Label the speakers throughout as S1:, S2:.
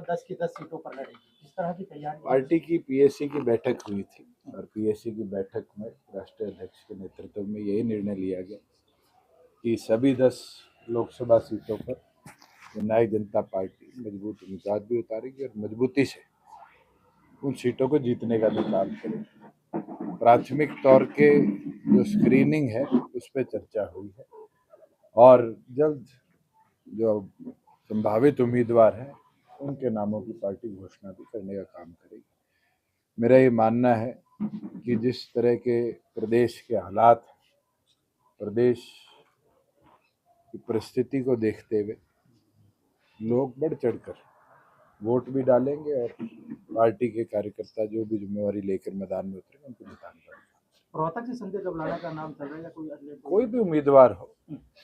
S1: 10 की 10 सीटों पर लड़ेगी, इस तरह की तैयारी?
S2: पार्टी की पीएससी की बैठक हुई थी और पीएससी की बैठक में राष्ट्रीय अध्यक्ष के नेतृत्व में यही निर्णय लिया गया कि सभी 10 लोकसभा सीटों पर जननायक जनता पार्टी मजबूत उम्मीदवार भी उतारेगी और मजबूती से उन सीटों को जीतने का भी काम करेगी। प्राथमिक तौर के जो स्क्रीनिंग है उस पर चर्चा हुई है और जल्द जो संभावित उम्मीदवार हैं उनके नामों की पार्टी घोषणा भी करने का काम करेगी। मेरा ये मानना है कि जिस तरह के प्रदेश के हालात, प्रदेश की परिस्थिति को देखते हुए लोग बढ़ चढ़कर वोट भी डालेंगे और पार्टी के कार्यकर्ता जो भी जिम्मेवारी लेकर मैदान में उतरेंगे उनको जिताने का।
S1: रोहतक से संजय गबलाना का नाम चल रहा है या कोई अन्य?
S2: कोई भी उम्मीदवार हो,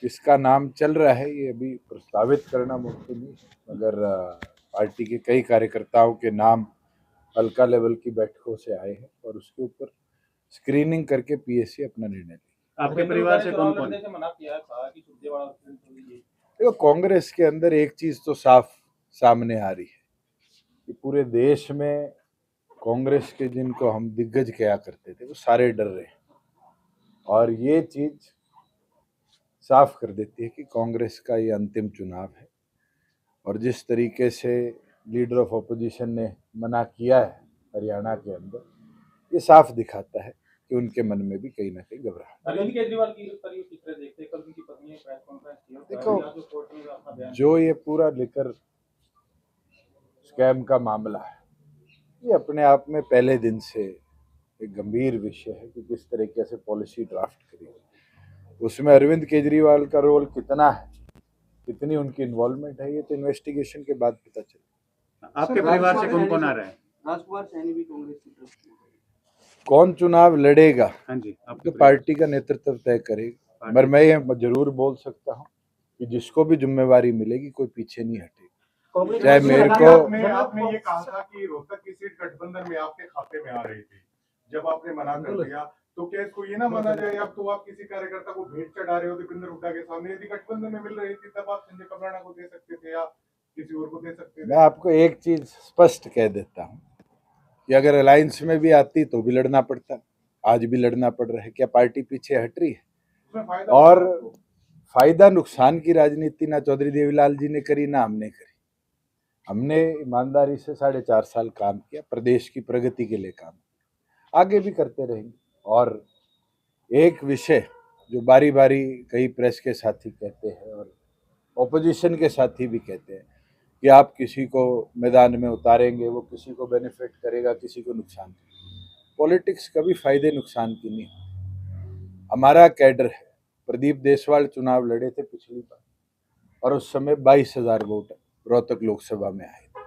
S2: इसका नाम चल रहा है, ये अभी प्रस्तावित करना मुमकिन नहीं है, मगर पार्टी के कई कार्यकर्ताओं के नाम हल्का लेवल की बैठकों से आए हैं और उसके ऊपर स्क्रीनिंग करके पीएससी अपना निर्णय लेगी।
S3: आपके परिवार से कौन कौन?
S2: देखो, कांग्रेस के अंदर एक चीज तो साफ सामने आ रही है कि पूरे देश में कांग्रेस के जिनको हम दिग्गज कहा करते थे वो सारे डर रहे हैं और ये चीज साफ कर देती है कि कांग्रेस का ये अंतिम चुनाव है और जिस तरीके से लीडर ऑफ ऑपोजिशन ने मना किया है हरियाणा के अंदर, ये साफ दिखाता है कि उनके मन में भी कहीं ना कहीं घबराहट।
S3: अरविंद केजरीवाल की गिरफ्तारी देखते कल उनकी पत्नी ने प्रेस कॉन्फ्रेंस की।
S2: देखो, जो ये पूरा लेकर स्कैम का मामला है, ये अपने आप में पहले दिन से एक गंभीर विषय है कि किस तरीके से पॉलिसी ड्राफ्ट करी, उसमें अरविंद केजरीवाल का रोल कितना है, कितनी उनकी इन्वॉल्वमेंट है, ये तो इन्वेस्टिगेशन के बाद पता चले।
S3: आपके परिवार से कौन कौन आ रहा है?
S1: राजकुमार सैनी भी कांग्रेस की तरफ से।
S2: कौन चुनाव लड़ेगा
S3: हाँ जी,
S2: तो पार्टी का नेतृत्व तय करेगा, मगर मैं ये जरूर बोल सकता हूँ कि जिसको भी जिम्मेवारी मिलेगी कोई पीछे नहीं हटेगा। चाहे मेरे को
S4: आपने ये कहा था कि रोहतक की सीट गठबंधन में आपके खाते में आ रही थी, जब आपने मना कर दिया तो क्या इसको ये ना माना जाए अब तो आप किसी कार्यकर्ता को भेंट चढ़ा रहे हो दीपेंद्र हुड्डा के सामने? यदि गठबंधन में मिल रही थी तब आप संजय कबराना को दे सकते थे या किसी और को दे सकते थे।
S2: मैं आपको एक चीज स्पष्ट कह देता हूँ कि अगर अलायंस में भी आती तो भी लड़ना पड़ता, आज भी लड़ना पड़ रहा है। क्या पार्टी पीछे हट रही है? और फायदा नुकसान की राजनीति ना चौधरी देवीलाल जी ने करी ना हमने करी। हमने ईमानदारी से 4.5 साल काम किया, प्रदेश की प्रगति के लिए काम किया, आगे भी करते रहेंगे। और एक विषय जो बारी बारी कई प्रेस के साथी कहते हैं और ऑपोजिशन के साथी भी कहते हैं कि आप किसी को मैदान में उतारेंगे, वो किसी को बेनिफिट करेगा, किसी को नुकसान करेगा। पॉलिटिक्स कभी फायदे नुकसान की नहीं। हमारा कैडर है, प्रदीप देसवाल चुनाव लड़े थे पिछली बार और उस समय 22,000 वोट रोहतक लोकसभा में आए थे।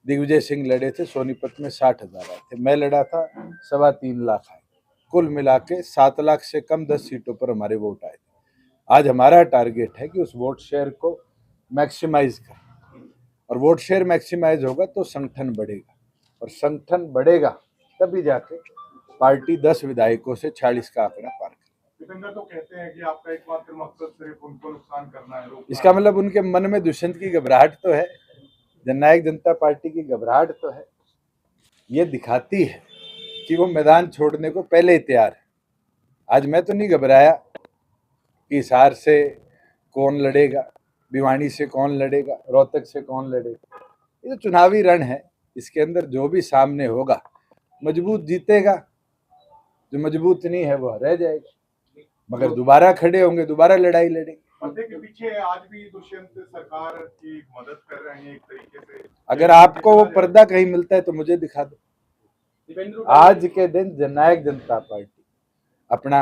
S2: दिग्विजय सिंह लड़े थे सोनीपत में 60,000 आए थे, मैं लड़ा था 3.25 लाख आए। कुल मिला के 7 लाख से कम 10 सीटों पर हमारे वोट आए थे। आज हमारा टारगेट है कि उस वोट शेयर को मैक्सिमाइज करें और वोट शेयर मैक्सिमाइज होगा तो संगठन बढ़ेगा और संगठन बढ़ेगा तभी जाके पार्टी 10 विधायकों से 46 का आंकड़ा पार करेगी।
S4: दीपेंद्र तो कहते हैं कि आपका एकमात्र मकसद सिर्फ उनको नुकसान करना है।
S2: इसका मतलब उनके मन में दुष्यंत की घबराहट तो है, जननायक जनता पार्टी की घबराहट तो है। ये दिखाती है कि वो मैदान छोड़ने को पहले ही तैयार है। आज मैं तो नहीं घबराया कि हिसार से कौन लड़ेगा, भिवानी से कौन लड़ेगा, रोहतक से कौन लड़ेगा। ये तो चुनावी रण है, इसके अंदर जो भी सामने होगा मजबूत जीतेगा, जो मजबूत नहीं है वो रह जाएगा। मगर दोबारा खड़े होंगे, दोबारा लड़ाई लड़ेंगे।
S4: पर्दे के पीछे आज भी दुष्यंत सरकार की मदद कर रहे हैं एक तरीके से।
S2: अगर आपको वो पर्दा कहीं मिलता है तो मुझे दिखा दो। आज के दिन जननायक जनता पार्टी अपना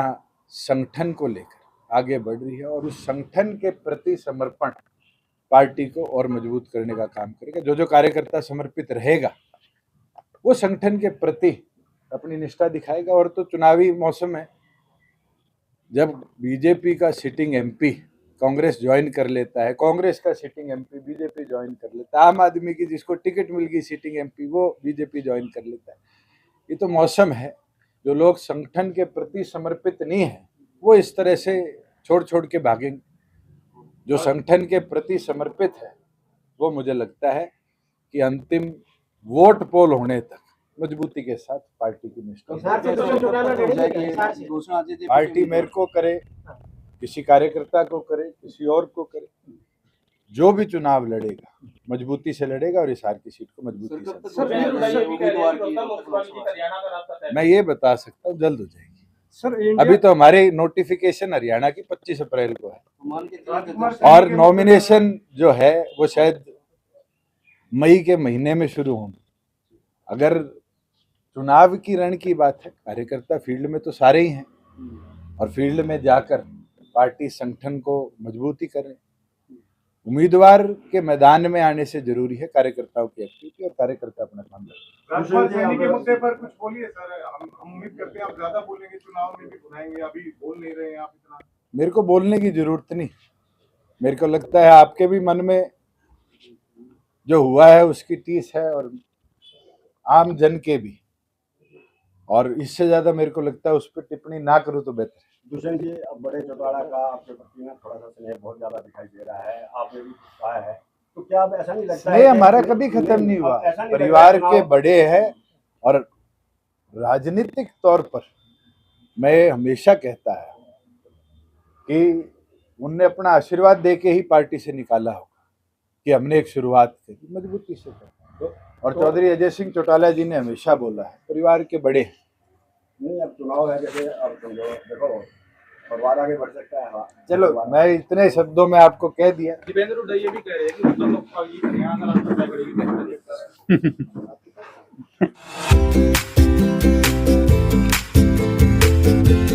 S2: संगठन को लेकर आगे बढ़ रही है और उस संगठन के प्रति समर्पण पार्टी को और मजबूत करने का काम करेगा। जो जो कार्यकर्ता समर्पित रहेगा वो संगठन के प्रति अपनी निष्ठा दिखाएगा। और तो चुनावी मौसम है, जब बीजेपी का सिटिंग एमपी कांग्रेस ज्वाइन कर लेता है, कांग्रेस का सिटिंग एमपी बीजेपी ज्वाइन कर लेता है, आम आदमी की जिसको टिकट मिल गई सिटिंग एमपी वो बीजेपी ज्वाइन कर लेता है। ये तो मौसम है। जो लोग संगठन के प्रति समर्पित नहीं है वो इस तरह से छोड़ छोड़ के भागेंगे। जो संगठन के प्रति समर्पित है वो मुझे लगता है कि अंतिम वोट पोल होने तक मजबूती के साथ पार्टी की निष्ठा
S1: घोषणा
S2: पार्टी मेरे को करे, किसी कार्यकर्ता को करे, किसी और को करे, जो भी चुनाव लड़ेगा मजबूती से लड़ेगा और हिसार की सीट को मजबूती से
S3: भूपेंद्र हुड्डा ये भी कह रहे हैं कि रोहतक लोकसभा की हरियाणा का रास्ता तय है।
S2: मैं ये बता सकता हूँ जल्द हो जाएगी।
S1: सर
S2: अभी तो हमारे नोटिफिकेशन हरियाणा की 25 अप्रैल को है
S1: मान
S2: और नॉमिनेशन जो है वो शायद मई के महीने में शुरू होंगे। अगर चुनाव की रण की बात है, कार्यकर्ता फील्ड में तो सारे ही हैं और फील्ड में जाकर पार्टी संगठन को मजबूती करें। उम्मीदवार के मैदान में आने से जरूरी है कार्यकर्ताओं की एक्टिविटी और कार्यकर्ता अपना काम करें।
S4: राजपाल सैनी के मुद्दे पर कुछ बोलिए सर, हम उम्मीद करते हैं आप ज्यादा बोलेंगे, चुनाव में भी बुलाएंगे, अभी बोल नहीं रहे हैं आप इतना।
S2: मेरे को बोलने की जरूरत नहीं, मेरे को लगता है आपके भी मन में जो हुआ है उसकी टीस है और आम जन के भी, और इससे ज्यादा मेरे को लगता है उस पर टिप्पणी ना करूं तो बेहतर है।
S5: दुष्यंत जी, अब बड़े चौटाला का आपके प्रति में थोड़ा सा स्नेह बहुत ज्यादा दिखाई दे रहा है, आपने भी कुछ कहा है, तो क्या अब ऐसा नहीं लगता है
S2: स्नेह
S5: कि-
S2: हमारा कभी खत्म नहीं हुआ।
S5: ऐसा नहीं लगता
S2: परिवार
S5: है
S2: के
S5: चुनाव-
S2: बड़े हैं और राजनीतिक तौर पर मैं हमेशा कहता है कि उनने अपना आशीर्वाद दे के ही पार्टी से निकाला होगा कि हमने एक शुरुआत की मजबूती से की। और चौधरी अजय सिंह चौटाला जी ने हमेशा बोला है परिवार के बड़े हैं।
S5: नहीं, अब चुनाव है, जैसे अब समझो देखो परिवार आगे बढ़ सकता है। हाँ,
S2: चलो
S5: परिवार-
S2: मैं इतने शब्दों में आपको कह दिया।
S3: भूपेंद्र हुड्डा ये भी कह रहे हैं कि रोहतक लोकसभा की हरियाणा का रास्ता तय करेगी। कैसा देखता है?